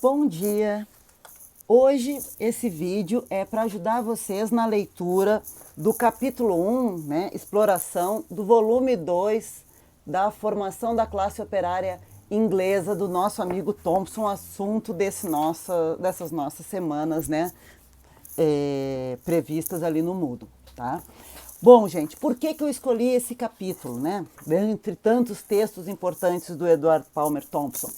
Bom dia! Hoje esse vídeo é para ajudar vocês na leitura do capítulo 1, né, exploração do volume 2 da formação da classe operária inglesa do nosso amigo Thompson, assunto dessas nossas semanas, né, previstas ali no Moodle, tá? Bom, gente, por que eu escolhi esse capítulo, né, entre tantos textos importantes do Edward Palmer Thompson?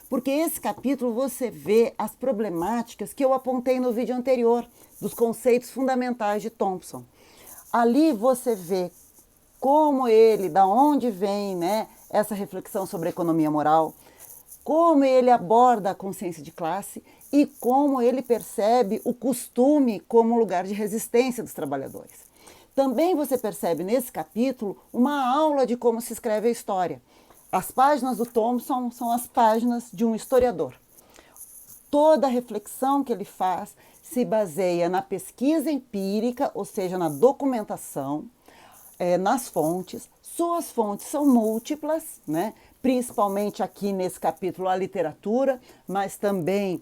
Porque esse capítulo você vê as problemáticas que eu apontei no vídeo anterior, dos conceitos fundamentais de Thompson. Ali você vê como ele, da onde vem, né, essa reflexão sobre a economia moral, como ele aborda a consciência de classe e como ele percebe o costume como lugar de resistência dos trabalhadores. Também você percebe nesse capítulo uma aula de como se escreve a história. As páginas do Thompson são as páginas de um historiador. Toda a reflexão que ele faz se baseia na pesquisa empírica, ou seja, na documentação, nas fontes. Suas fontes são múltiplas, né? Principalmente aqui nesse capítulo a literatura, mas também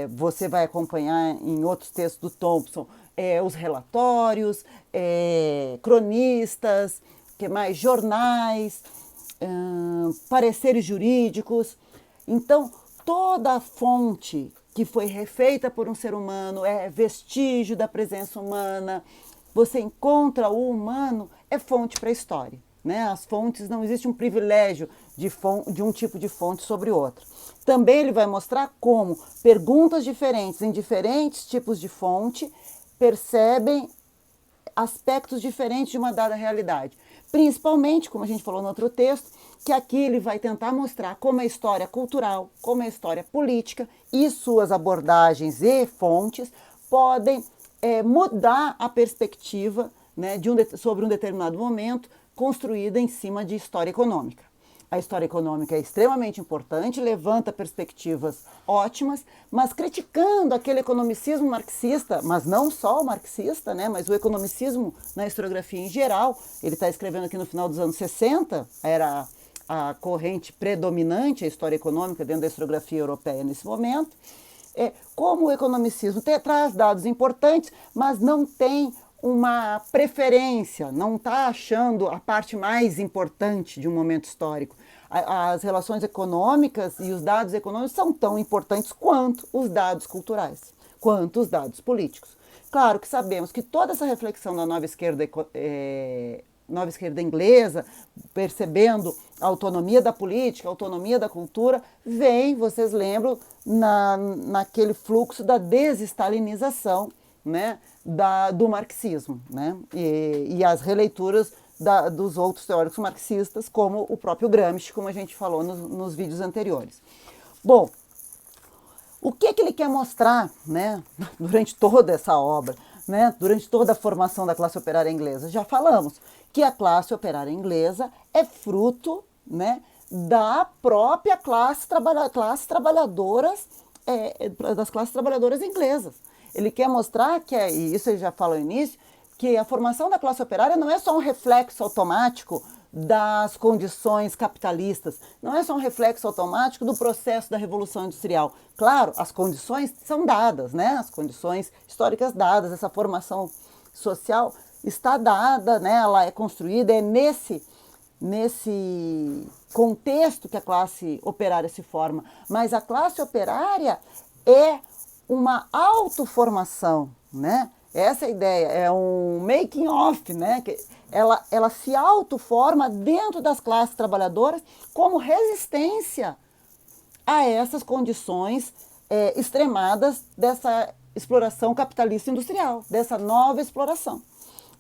você vai acompanhar em outros textos do Thompson os relatórios, cronistas, que mais, jornais, pareceres jurídicos. Então, toda a fonte que foi refeita por um ser humano é vestígio da presença humana. Você encontra o humano, é fonte para a história, né? As fontes, não existe um privilégio de um tipo de fonte sobre outro. Também ele vai mostrar como perguntas diferentes em diferentes tipos de fonte percebem aspectos diferentes de uma dada realidade. Principalmente, como a gente falou no outro texto, que aqui ele vai tentar mostrar como a história cultural, como a história política e suas abordagens e fontes podem mudar a perspectiva, né, sobre um determinado momento construída em cima de história econômica. A história econômica é extremamente importante, levanta perspectivas ótimas, mas criticando aquele economicismo marxista, mas não só o marxista, né, mas o economicismo na historiografia em geral. Ele está escrevendo aqui no final dos anos 60, era a corrente predominante, a história econômica dentro da historiografia europeia nesse momento. Como o economicismo traz dados importantes, mas não tem uma preferência, não está achando a parte mais importante de um momento histórico. As relações econômicas e os dados econômicos são tão importantes quanto os dados culturais, quanto os dados políticos. Claro que sabemos que toda essa reflexão da nova esquerda inglesa, percebendo a autonomia da política, a autonomia da cultura, vem, vocês lembram, naquele fluxo da desestalinização, né, do marxismo, né, e as releituras dos outros teóricos marxistas, como o próprio Gramsci, como a gente falou nos vídeos anteriores. Bom, o que ele quer mostrar, né, durante toda essa obra, né, durante toda a formação da classe operária inglesa? Já falamos que a classe operária inglesa é fruto, né, da própria das classes trabalhadoras inglesas. Ele quer mostrar que, e isso ele já falou no início, que a formação da classe operária não é só um reflexo automático das condições capitalistas, não é só um reflexo automático do processo da Revolução Industrial. Claro, as condições são dadas, né? As condições históricas dadas, essa formação social está dada, né? Ela é construída, é nesse contexto que a classe operária se forma. Mas a classe operária é uma autoformação, né? Essa é a ideia, é um making of, né? Ela se autoforma dentro das classes trabalhadoras como resistência a essas condições extremadas dessa exploração capitalista industrial, dessa nova exploração.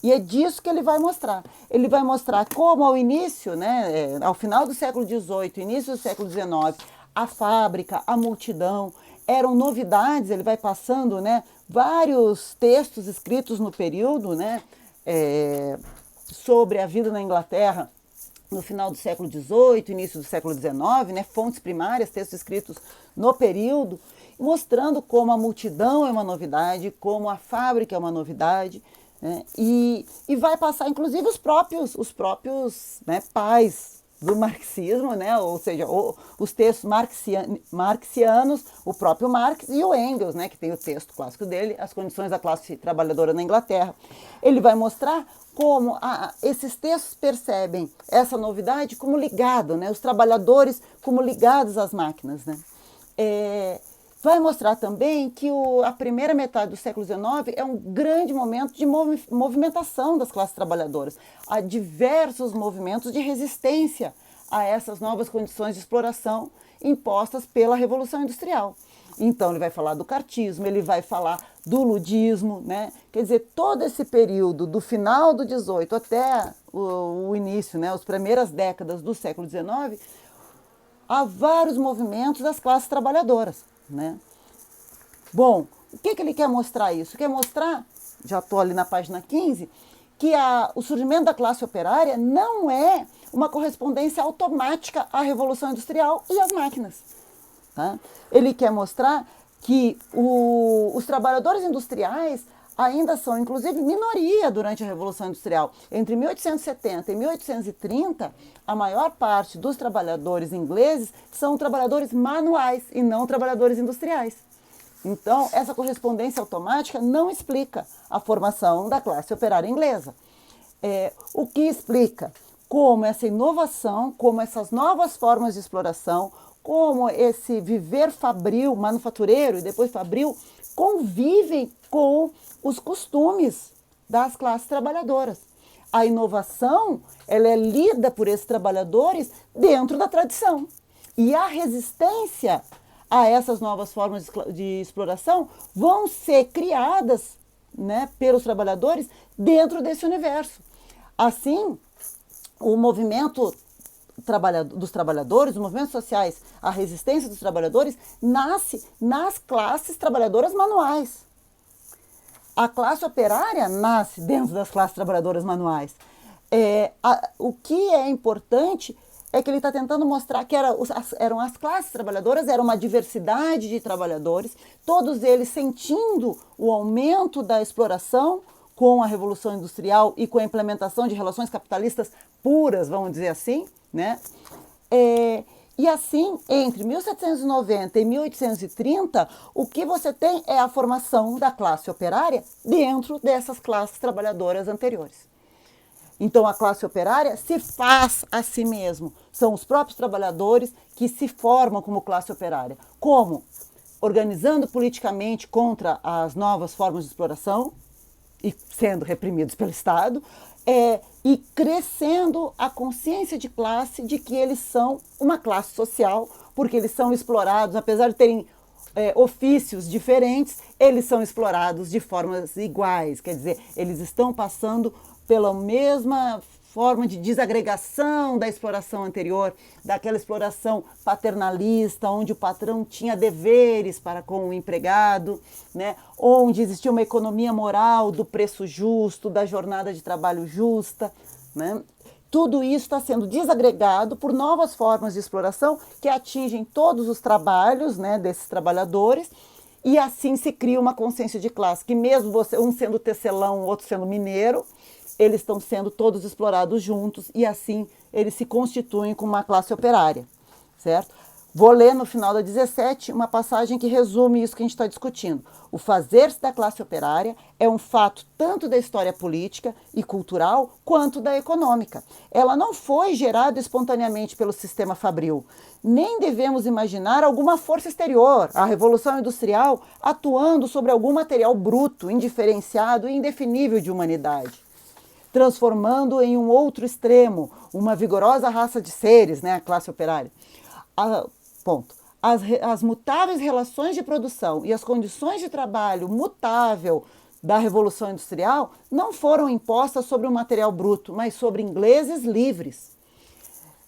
E é disso que ele vai mostrar. Ele vai mostrar como ao início, né, ao final do século XVIII, início do século XIX, a fábrica, a multidão, eram novidades. Ele vai passando, né, vários textos escritos no período, né, sobre a vida na Inglaterra no final do século XVIII, início do século XIX, né, fontes primárias, textos escritos no período, mostrando como a multidão é uma novidade, como a fábrica é uma novidade, né, e vai passar, inclusive, os próprios né, pais do marxismo, né? Ou seja, os textos marxianos, o próprio Marx e o Engels, né? Que tem o texto clássico dele, As Condições da Classe Trabalhadora na Inglaterra. Ele vai mostrar como esses textos percebem essa novidade como ligado, né? Os trabalhadores como ligados às máquinas, né? Vai mostrar também que a primeira metade do século XIX é um grande momento de movimentação das classes trabalhadoras. Há diversos movimentos de resistência a essas novas condições de exploração impostas pela Revolução Industrial. Então, ele vai falar do cartismo, ele vai falar do ludismo, né? Quer dizer, todo esse período, do final do XVIII até o início, né? As primeiras décadas do século XIX, há vários movimentos das classes trabalhadoras, né? Bom, o que ele quer mostrar isso? Quer mostrar, já estou ali na página 15, que o surgimento da classe operária não é uma correspondência automática à Revolução Industrial e às máquinas. Tá? Ele quer mostrar que os trabalhadores industriais ainda são, inclusive, minoria durante a Revolução Industrial. Entre 1870 e 1830, a maior parte dos trabalhadores ingleses são trabalhadores manuais e não trabalhadores industriais. Então, essa correspondência automática não explica a formação da classe operária inglesa. O que explica como essa inovação, como essas novas formas de exploração, como esse viver fabril, manufatureiro e depois fabril, convivem com os costumes das classes trabalhadoras. A inovação, ela é lida por esses trabalhadores dentro da tradição. E a resistência a essas novas formas de exploração vão ser criadas, né, pelos trabalhadores dentro desse universo. Assim, o movimento dos trabalhadores, os movimentos sociais, a resistência dos trabalhadores, nasce nas classes trabalhadoras manuais. A classe operária nasce dentro das classes trabalhadoras manuais. O que é importante é que ele está tentando mostrar que eram as classes trabalhadoras, era uma diversidade de trabalhadores, todos eles sentindo o aumento da exploração com a Revolução Industrial e com a implementação de relações capitalistas puras, vamos dizer assim, né? E assim, entre 1790 e 1830, o que você tem é a formação da classe operária dentro dessas classes trabalhadoras anteriores. Então, a classe operária se faz a si mesmo. São os próprios trabalhadores que se formam como classe operária. Como? Organizando politicamente contra as novas formas de exploração e sendo reprimidos pelo Estado, e crescendo a consciência de classe de que eles são uma classe social, porque eles são explorados, apesar de terem ofícios diferentes, eles são explorados de formas iguais. Quer dizer, eles estão passando pela mesma forma de desagregação da exploração anterior, daquela exploração paternalista, onde o patrão tinha deveres para com o empregado, né? Onde existia uma economia moral do preço justo, da jornada de trabalho justa, né? Tudo isso está sendo desagregado por novas formas de exploração que atingem todos os trabalhos, né, desses trabalhadores, e assim se cria uma consciência de classe, que mesmo um sendo tecelão, o outro sendo mineiro, eles estão sendo todos explorados juntos e assim eles se constituem como uma classe operária, certo? Vou ler no final da 17 uma passagem que resume isso que a gente está discutindo. O fazer-se da classe operária é um fato tanto da história política e cultural quanto da econômica. Ela não foi gerada espontaneamente pelo sistema fabril. Nem devemos imaginar alguma força exterior, a Revolução Industrial, atuando sobre algum material bruto, indiferenciado e indefinível de humanidade, transformando em um outro extremo uma vigorosa raça de seres, né, a classe operária. As mutáveis relações de produção e as condições de trabalho mutável da Revolução Industrial não foram impostas sobre o material bruto, mas sobre ingleses livres.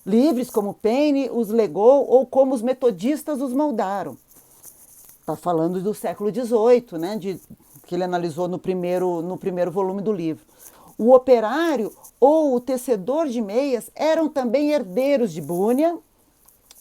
Livres como Paine os legou ou como os metodistas os moldaram. Está falando do século XVIII, né, que ele analisou no primeiro volume do livro. O operário ou o tecedor de meias eram também herdeiros de Bunyan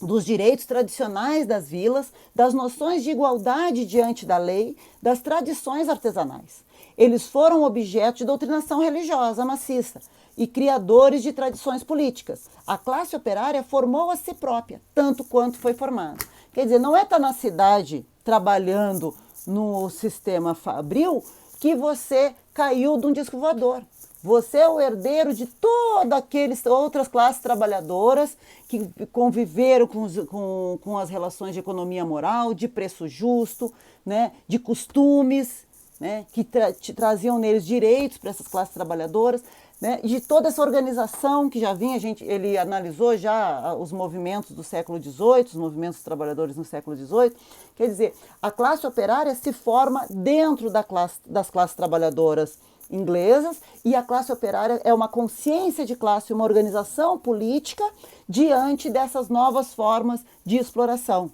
dos direitos tradicionais das vilas, das noções de igualdade diante da lei, das tradições artesanais. Eles foram objeto de doutrinação religiosa maciça e criadores de tradições políticas. A classe operária formou a si própria, tanto quanto foi formada. Quer dizer, não é estar na cidade trabalhando no sistema fabril que você caiu de um disco voador. Você é o herdeiro de todas aquelas outras classes trabalhadoras que conviveram com as relações de economia moral, de preço justo, né, de costumes, né, que traziam neles direitos para essas classes trabalhadoras, né, de toda essa organização que já vinha, ele analisou já os movimentos do século XVIII, os movimentos dos trabalhadores no século XVIII. Quer dizer, a classe operária se forma dentro das classes trabalhadoras inglesas, e a classe operária é uma consciência de classe, uma organização política diante dessas novas formas de exploração.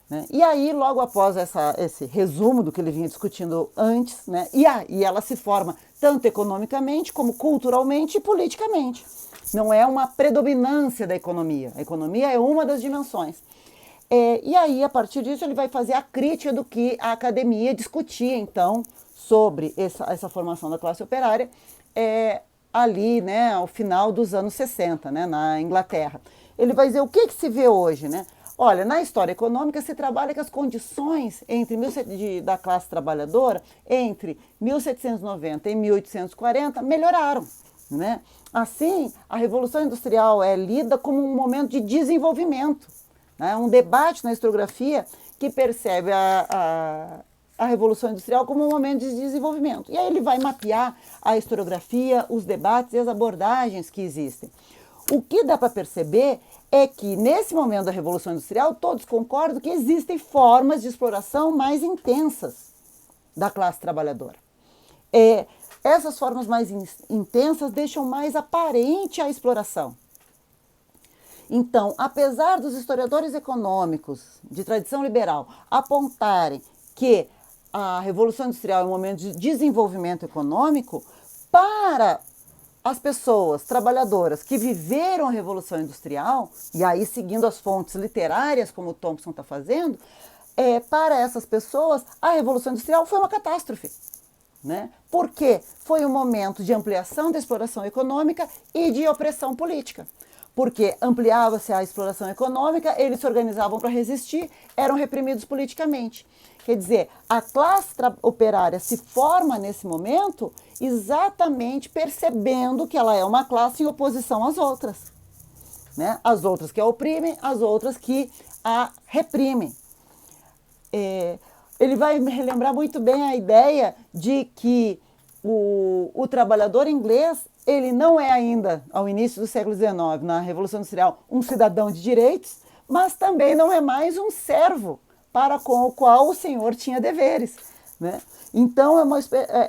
Né? E aí, logo após esse resumo do que ele vinha discutindo antes, né? E ela se forma tanto economicamente, como culturalmente e politicamente. Não é uma predominância da economia. A economia é uma das dimensões. E aí, a partir disso, ele vai fazer a crítica do que a academia discutia, então, sobre essa formação da classe operária, ali, né, ao final dos anos 60, né, na Inglaterra. Ele vai dizer o que se vê hoje, né? Olha, na história econômica se trabalha que as condições da classe trabalhadora entre 1790 e 1840 melhoraram, né? Assim, a Revolução Industrial é lida como um momento de desenvolvimento, né? Um debate na historiografia que percebe a Revolução Industrial como um momento de desenvolvimento. E aí ele vai mapear a historiografia, os debates e as abordagens que existem. O que dá para perceber é que, nesse momento da Revolução Industrial, todos concordam que existem formas de exploração mais intensas da classe trabalhadora. Essas formas mais intensas deixam mais aparente a exploração. Então, apesar dos historiadores econômicos de tradição liberal apontarem que a Revolução Industrial é um momento de desenvolvimento econômico, para as pessoas trabalhadoras que viveram a Revolução Industrial, e aí seguindo as fontes literárias, como o Thompson está fazendo, para essas pessoas, a Revolução Industrial foi uma catástrofe. Né? Porque foi um momento de ampliação da exploração econômica e de opressão política. Porque ampliava-se a exploração econômica, eles se organizavam para resistir, eram reprimidos politicamente. Quer dizer, a classe operária se forma nesse momento exatamente percebendo que ela é uma classe em oposição às outras. Né? As outras que a oprimem, as outras que a reprimem. Ele vai me relembrar muito bem a ideia de que o trabalhador inglês, ele não é ainda, ao início do século XIX, na Revolução Industrial, um cidadão de direitos, mas também não é mais um servo para com o qual o senhor tinha deveres. Né? Então,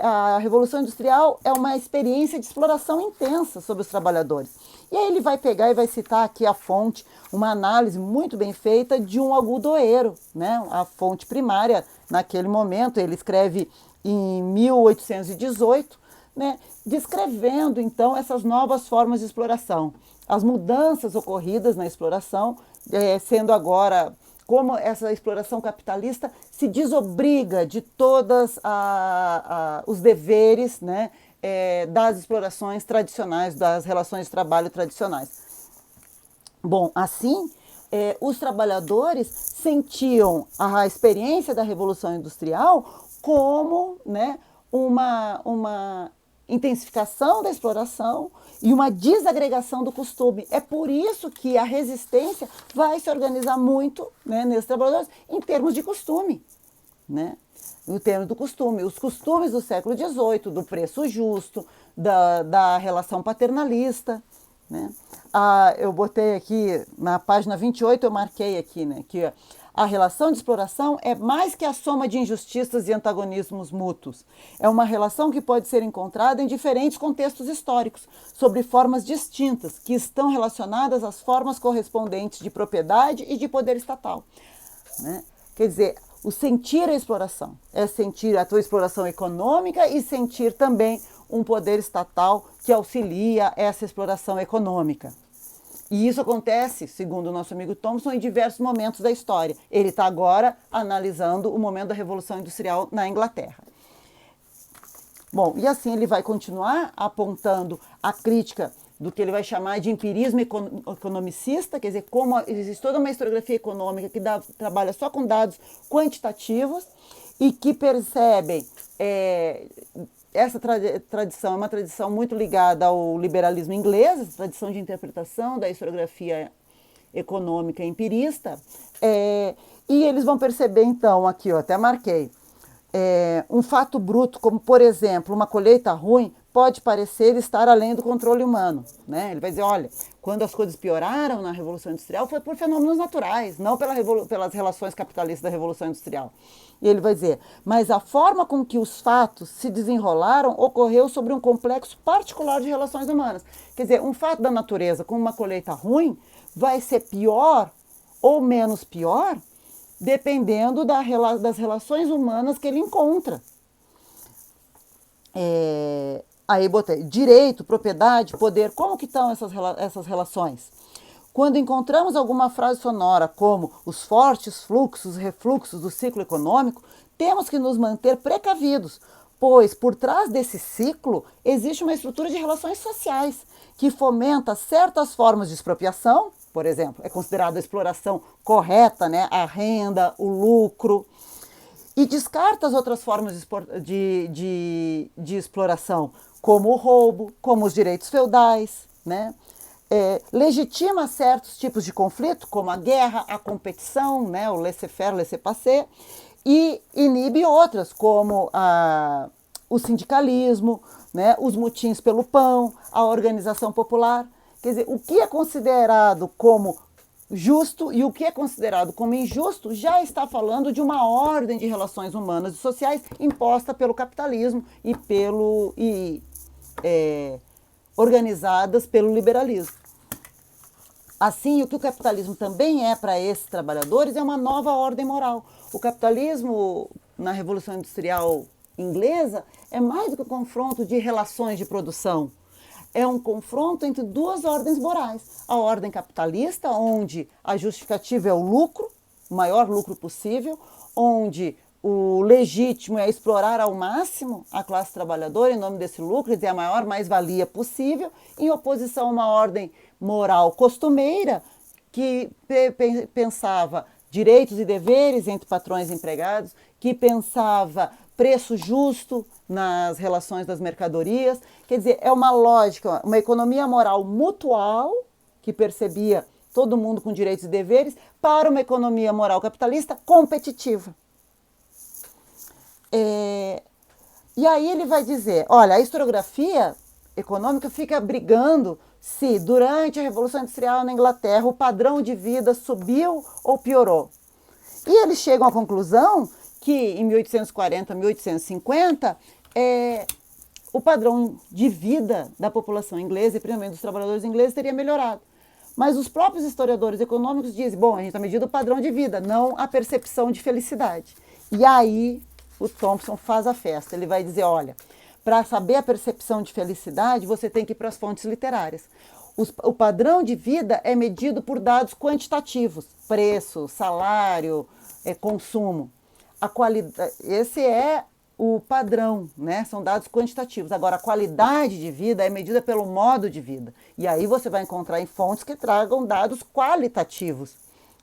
a Revolução Industrial é uma experiência de exploração intensa sobre os trabalhadores. E aí ele vai pegar e vai citar aqui a fonte, uma análise muito bem feita de um algodoeiro, né? A fonte primária naquele momento. Ele escreve em 1818, né? Descrevendo, então, essas novas formas de exploração. As mudanças ocorridas na exploração, sendo agora como essa exploração capitalista se desobriga de todos os deveres, né, das explorações tradicionais, das relações de trabalho tradicionais. Bom, assim, os trabalhadores sentiam a experiência da Revolução Industrial como, né, uma intensificação da exploração e uma desagregação do costume. É por isso que a resistência vai se organizar muito, né, nesses trabalhadores em termos de costume. Né? No termo do costume, os costumes do século XVIII, do preço justo, da relação paternalista. Né? Eu botei aqui, na página 28, eu marquei aqui, né, que a relação de exploração é mais que a soma de injustiças e antagonismos mútuos. É uma relação que pode ser encontrada em diferentes contextos históricos, sobre formas distintas, que estão relacionadas às formas correspondentes de propriedade e de poder estatal. Né? Quer dizer, o sentir a exploração é sentir a tua exploração econômica e sentir também um poder estatal que auxilia essa exploração econômica. E isso acontece, segundo o nosso amigo Thompson, em diversos momentos da história. Ele está agora analisando o momento da Revolução Industrial na Inglaterra. Bom, e assim ele vai continuar apontando a crítica do que ele vai chamar de empirismo economicista, quer dizer, como existe toda uma historiografia econômica que trabalha só com dados quantitativos e que percebem essa tradição é uma tradição muito ligada ao liberalismo inglês, essa tradição de interpretação da historiografia econômica empirista, e eles vão perceber então, aqui eu até marquei, um fato bruto, como por exemplo, uma colheita ruim, pode parecer estar além do controle humano, né? Ele vai dizer, olha, quando as coisas pioraram na Revolução Industrial foi por fenômenos naturais, não pelas relações capitalistas da Revolução Industrial. E ele vai dizer, mas a forma com que os fatos se desenrolaram ocorreu sobre um complexo particular de relações humanas. Quer dizer, um fato da natureza como uma colheita ruim vai ser pior ou menos pior dependendo das relações humanas que ele encontra. Aí botei direito, propriedade, poder, como que estão essas relações? Quando encontramos alguma frase sonora como os fortes fluxos e refluxos do ciclo econômico, temos que nos manter precavidos, pois por trás desse ciclo existe uma estrutura de relações sociais que fomenta certas formas de expropriação, por exemplo, é considerada a exploração correta, né? A renda, o lucro, e descarta as outras formas de exploração, como o roubo, como os direitos feudais, né? Legitima certos tipos de conflito, como a guerra, a competição, né? O laissez-faire, laissez-passer, e inibe outras, como o sindicalismo, né? Os motins pelo pão, a organização popular. Quer dizer, o que é considerado como justo e o que é considerado como injusto já está falando de uma ordem de relações humanas e sociais imposta pelo capitalismo e organizadas pelo liberalismo. Assim, o que o capitalismo também é para esses trabalhadores é uma nova ordem moral. O capitalismo, na Revolução Industrial inglesa, é mais do que um confronto de relações de produção. É um confronto entre duas ordens morais. A ordem capitalista, onde a justificativa é o lucro, o maior lucro possível, onde o legítimo é explorar ao máximo a classe trabalhadora em nome desse lucro, e a maior mais-valia possível, em oposição a uma ordem moral costumeira que pensava direitos e deveres entre patrões e empregados, que pensava preço justo nas relações das mercadorias. Quer dizer, é uma lógica, uma economia moral mutual, que percebia todo mundo com direitos e deveres, para uma economia moral capitalista competitiva. E aí ele vai dizer, olha, a historiografia econômica fica brigando se durante a Revolução Industrial na Inglaterra o padrão de vida subiu ou piorou. E eles chegam à conclusão que em 1840, 1850, o padrão de vida da população inglesa, e principalmente dos trabalhadores ingleses, teria melhorado. Mas os próprios historiadores econômicos dizem, bom, a gente está medindo o padrão de vida, não a percepção de felicidade. E aí o Thompson faz a festa, ele vai dizer, olha, para saber a percepção de felicidade, você tem que ir para as fontes literárias. O padrão de vida é medido por dados quantitativos, preço, salário, consumo. A qualidade, esse é o padrão, né? São dados quantitativos. Agora, a qualidade de vida é medida pelo modo de vida. E aí você vai encontrar em fontes que tragam dados qualitativos,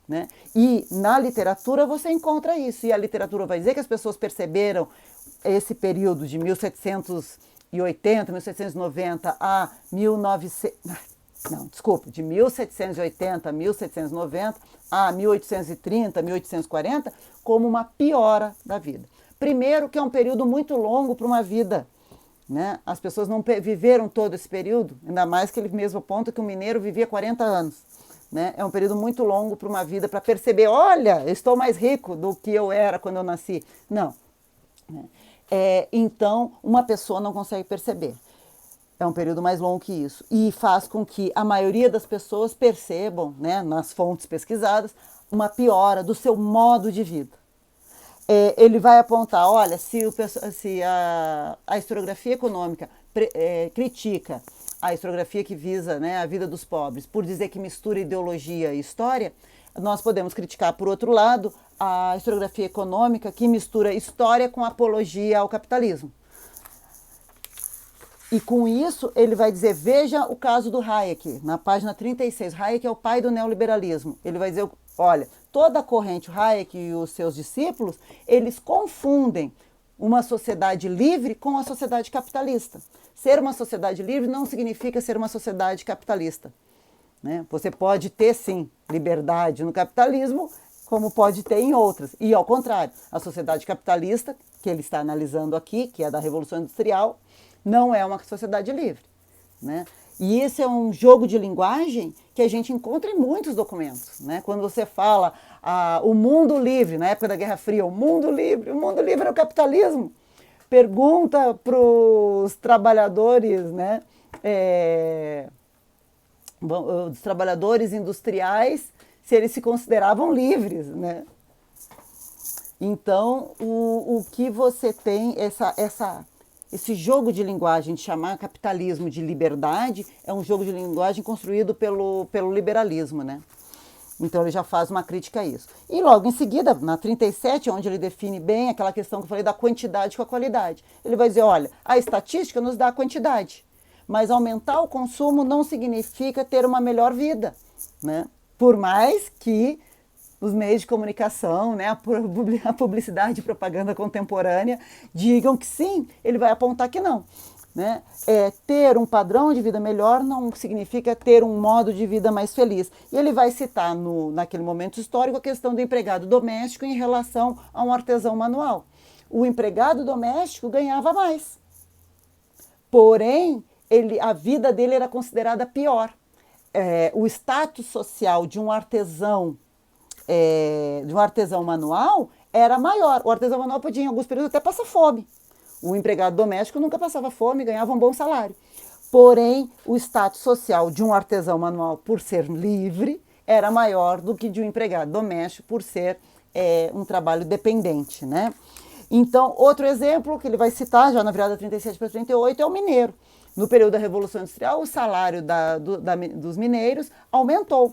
né? E na literatura você encontra isso. E a literatura vai dizer que as pessoas perceberam esse período de 1780, 1790 a 1780 a 1790 a 1830, 1840, como uma piora da vida. Primeiro, que é um período muito longo para uma vida, né? As pessoas não viveram todo esse período, ainda mais que ele mesmo aponta que o mineiro vivia 40 anos. Né? É um período muito longo para uma vida, para perceber, olha, eu estou mais rico do que eu era quando eu nasci. Não. Então, uma pessoa não consegue perceber. É um período mais longo que isso. E faz com que a maioria das pessoas percebam, né, nas fontes pesquisadas, uma piora do seu modo de vida. Ele vai apontar, olha, se a historiografia econômica critica a historiografia que visa, né, a vida dos pobres, por dizer que mistura ideologia e história, nós podemos criticar, por outro lado, a historiografia econômica que mistura história com apologia ao capitalismo. E com isso ele vai dizer, veja o caso do Hayek, na página 36. Hayek é o pai do neoliberalismo. Ele vai dizer, olha, toda a corrente, o Hayek e os seus discípulos, eles confundem uma sociedade livre com a sociedade capitalista. Ser uma sociedade livre não significa ser uma sociedade capitalista, né? Você pode ter, sim, liberdade no capitalismo, como pode ter em outras. E, ao contrário, a sociedade capitalista, que ele está analisando aqui, que é da Revolução Industrial, não é uma sociedade livre, né? E esse é um jogo de linguagem que a gente encontra em muitos documentos, né? Quando você fala o mundo livre, na época da Guerra Fria, o mundo livre é o capitalismo. Pergunta para os trabalhadores, né? Os trabalhadores industriais se eles se consideravam livres, né? Então, o que você tem, esse jogo de linguagem de chamar capitalismo de liberdade é um jogo de linguagem construído pelo liberalismo, né? Então ele já faz uma crítica a isso. E logo em seguida, na 37, onde ele define bem aquela questão que eu falei da quantidade com a qualidade, ele vai dizer, olha, a estatística nos dá a quantidade, mas aumentar o consumo não significa ter uma melhor vida, né? Por mais que os meios de comunicação, né, a publicidade e propaganda contemporânea digam que sim, ele vai apontar que não, né? Ter um padrão de vida melhor não significa ter um modo de vida mais feliz. E ele vai citar naquele momento histórico a questão do empregado doméstico em relação a um artesão manual. O empregado doméstico ganhava mais, porém a vida dele era considerada pior. O status social de um artesão manual era maior. O artesão manual podia, em alguns períodos, até passar fome. O empregado doméstico nunca passava fome, ganhava um bom salário. Porém, o status social de um artesão manual, por ser livre, era maior do que de um empregado doméstico, por ser um trabalho dependente, né? Então, outro exemplo que ele vai citar, já na virada 37 para 38, é o mineiro. No período da Revolução Industrial, o salário dos mineiros aumentou,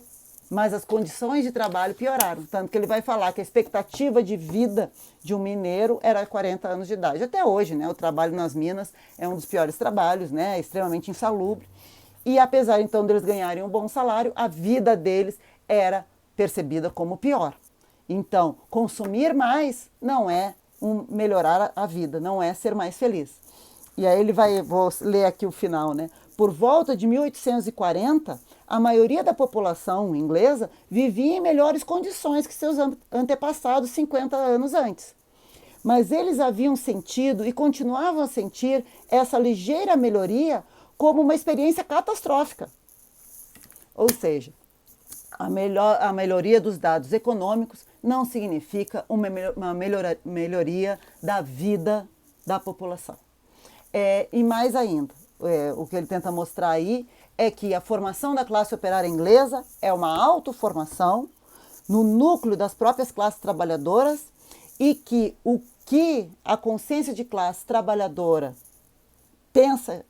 mas as condições de trabalho pioraram. Tanto que ele vai falar que a expectativa de vida de um mineiro era 40 anos de idade. Até hoje, né, o trabalho nas minas é um dos piores trabalhos, né, é extremamente insalubre. E apesar, então, deles ganharem um bom salário, a vida deles era percebida como pior. Então, consumir mais não é melhorar a vida, não é ser mais feliz. E aí vou ler aqui o final, né? Por volta de 1840, a maioria da população inglesa vivia em melhores condições que seus antepassados 50 anos antes. Mas eles haviam sentido e continuavam a sentir essa ligeira melhoria como uma experiência catastrófica. Ou seja, a melhoria dos dados econômicos não significa uma melhoria da vida da população. E mais ainda, o que ele tenta mostrar aí é que a formação da classe operária inglesa é uma autoformação no núcleo das próprias classes trabalhadoras e que o que a consciência de classe trabalhadora pensa,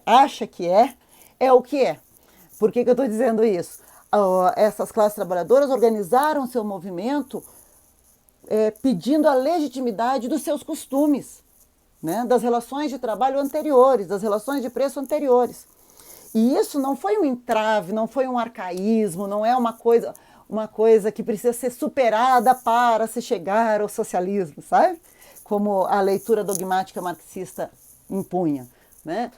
acha que é o que é. Por que eu estou dizendo isso? Essas classes trabalhadoras organizaram seu movimento pedindo a legitimidade dos seus costumes, né, das relações de trabalho anteriores, das relações de preço anteriores. E isso não foi um entrave, não foi um arcaísmo, não é uma coisa que precisa ser superada para se chegar ao socialismo, sabe? Como a leitura dogmática marxista impunha, né?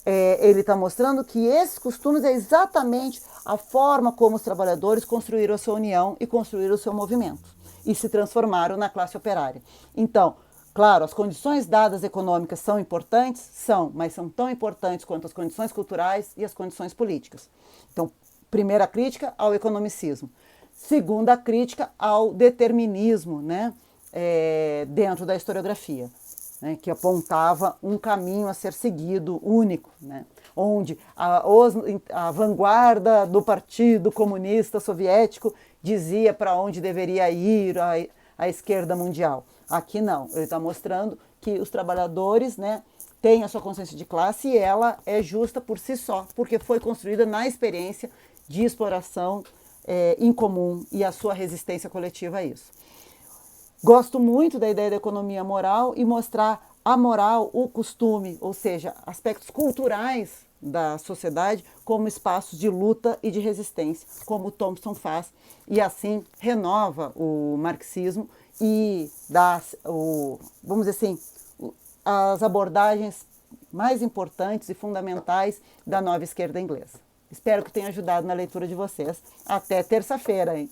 Ele está mostrando que esses costumes é exatamente a forma como os trabalhadores construíram a sua união e construíram o seu movimento e se transformaram na classe operária. Então, claro, as condições dadas econômicas são importantes? São, mas são tão importantes quanto as condições culturais e as condições políticas. Então, primeira crítica ao economicismo. Segunda crítica ao determinismo, né, dentro da historiografia, né, que apontava um caminho a ser seguido único, né, onde a vanguarda do Partido Comunista Soviético dizia para onde deveria ir a esquerda mundial. Aqui não, ele está mostrando que os trabalhadores, né, tem a sua consciência de classe e ela é justa por si só, porque foi construída na experiência de exploração incomum e a sua resistência coletiva a isso. Gosto muito da ideia da economia moral e mostrar a moral, o costume, ou seja, aspectos culturais da sociedade como espaços de luta e de resistência, como Thompson faz, e assim renova o marxismo e dá, vamos dizer assim, as abordagens mais importantes e fundamentais da nova esquerda inglesa. Espero que tenha ajudado na leitura de vocês. Até terça-feira, hein?